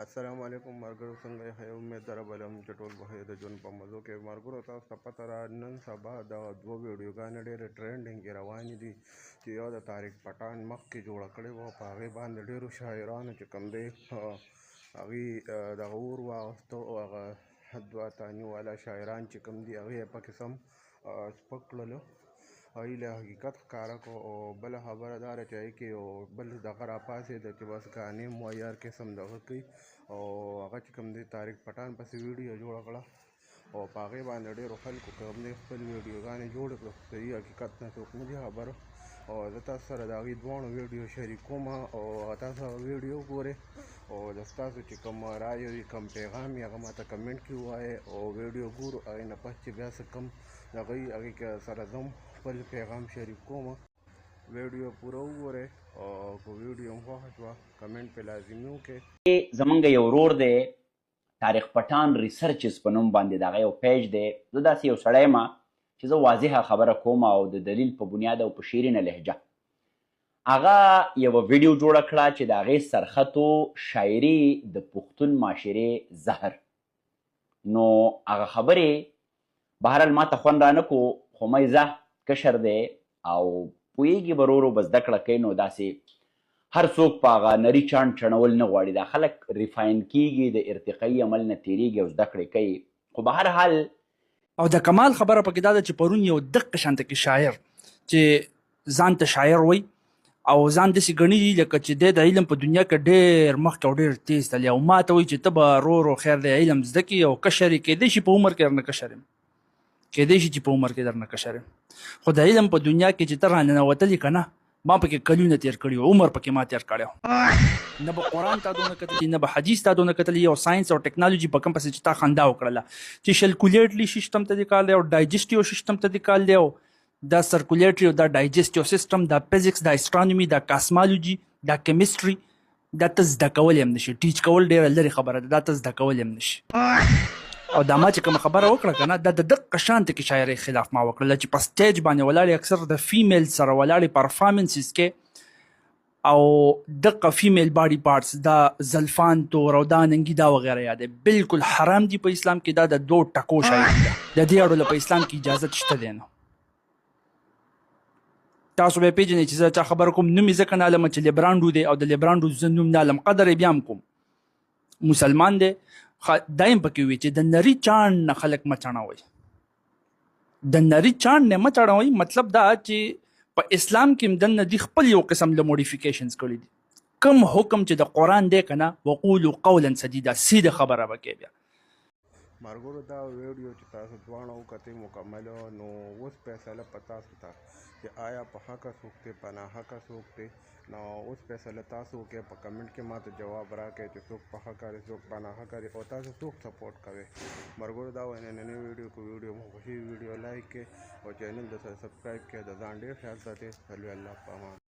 السلام علیکم مارګرو څنګه یې امید در بلم چې ټول به د ژوند په مزو کې مارګرو تاسو ته پته را نن سبا د دوه ویډیوګانې ډېرې ټرینډینګ کې روانې دي چې یو د طارق پټان مخکې جوړه کړې وه په هغې باندې ډېرو شاعرانو چې کوم دی هغې دغه اور واغوسته او هغه دوه تاني والا شاعران چې کوم دي هغې یې پکې سم سپک کړلو هغوی له حقیقت ښکاره کړو او بله خبره دا ده چې هغې کې یو بل دغه راپاڅېده چې بس ګانې معیار قسم دغه کوي او هغه چې کوم دی طارق پټان پسې ویډیو جوړه کړه او په هغې باندې ډېرو خلکو کوم دی خپل ویډیوګانې جوړې کړو صحیح حقیقت نه څوک نه دي خبر او زه تاسو سره د هغې دواړو ویډیو شریکوم او تاسو هغه ویډیو ګورئ او د ستاسو چې کوم رایه وي کوم پیغام وي هغه ماته کمنټ کې ووایئ او ویډیو ګورو هغې نه پس چې بیا څه کوم دغه وي هغې کې سره ځم خپل پیغام شریک کوم ویډیو پوره وګورئ او که ویډیو هم خوښه شوه کمنټ پې لازمي وکړئ. زمونږ یو ورور دی طارق پټان ریسرچز په نوم باندې دغه یو پیج دی. زه داسې یو سړی یم چې زه واضحه خبره کوم او د دلیل په بنیاد او په شیرینه لهجه. هغه یوه ویډیو جوړه کړه چې د هغې سرخط و شاعري د پښتون معاشرې زهر. نو هغه خبرې بهرحال ما ته خوند رانه کو خو مې زه کشر دی او پوهېږي به ورو ورو به زده کړه کوي نو داسې هر څوک په هغه نري چاڼ چڼول نه غواړي. دا خلک ریفاین کېږي د ارتقایي عمل نه تېرېږي او زده کړې کوي خو به هر حال او د کمال خبره پکې دا ده چې پرون یو دقه شانته کې شاعر چې ځان ته شاعر وایي او ځان داسې ګڼي لکه چې دی د علم په دنیا کې ډېر مخکې او ډېر تیز تللی او ما ته وایي چې ته به ورو ورو خیر دی علم زده کړي او کشر یې کېدی شي په عمر کې درنه کشر یم کېدی شي چې په عمر کې درنه کشر یم خو د علم په دنیا کې چې ته راننوتلي که نه ما پکې کلونه تېر کړي عمر پکې ما تېر کړی نه به قرآن تا دونه کتلي نه به حدیث تا دونه کتلي او ساینس او ټیکنالوجي په کوم پسې چې تا خندا وکړله چې شلکولیټلی سیسټم ته دې کال دی او ډایجسټیو سیسټم ته دې کال دی او دا سرکولیټري او دا ډایجسټیو سیسټم دا فزیکس دا اسټرانومي دا کاسمالوجي دا کیمستري دا ته زده کولی هم نشي ټیچ کول ډېره لرې خبره ده دا ته زده کولی هم نشي او دا ما چې کومه خبره وکړه که نه دا د دقه شانته کې شاعرۍ خلاف ما وکړله چې په سټیج باندې ولاړې اکثر د فیمیل سره ولاړې پرفارمنسز کې او دقه فیمیل باډي پارټس دا زلفان تور او دا ننګي دا وغیره یاد بالکل حرام دي په اسلام کې دا د دو ټکو شاعري ده د دې اړو په اسلام کې اجازت شته دی نه تاسو به پیژنئ چې زه چا خبره کوم نوم یې ځکه نه علم چې لیبرانډو دی او د لیبرانډو زه نوم نه علم قدر یې بیا هم کوم مسلمان دی دایم پکې وي چې د نري چاڼ نه خلک مه چڼوئ د نري چاڼ نه مه چڼوئ مطلب دا چې په اسلام کې هم دننه دي خپل یو قسم له موډیفیکیشنز کړي دي کوم حکم چې د قرآن دی که نه وقولو قولا سدیدا سیده خبره به کوې بیا مارګرو دا ویډیو چې تاسو دواړه وکتئ مکمل نو اوس فیصله په تاسو ته چې آیا په حقه څوک دی په ناحقه څوک دی نو اوس فیصله تاسو وکړئ په کمنټ کې ماته جواب راکړئ چې څوک په حقه دی څوک په ناحقه دی او تاسو څوک سپورټ کوئ. مارګرو دا وایي نننۍ ویډیو کو ویډیو مو خوښي ویډیو لایک کړئ او چینل د سره سبسکرایب کړئ د ځان ډېر خیال ساتئ. صلی الله په امان.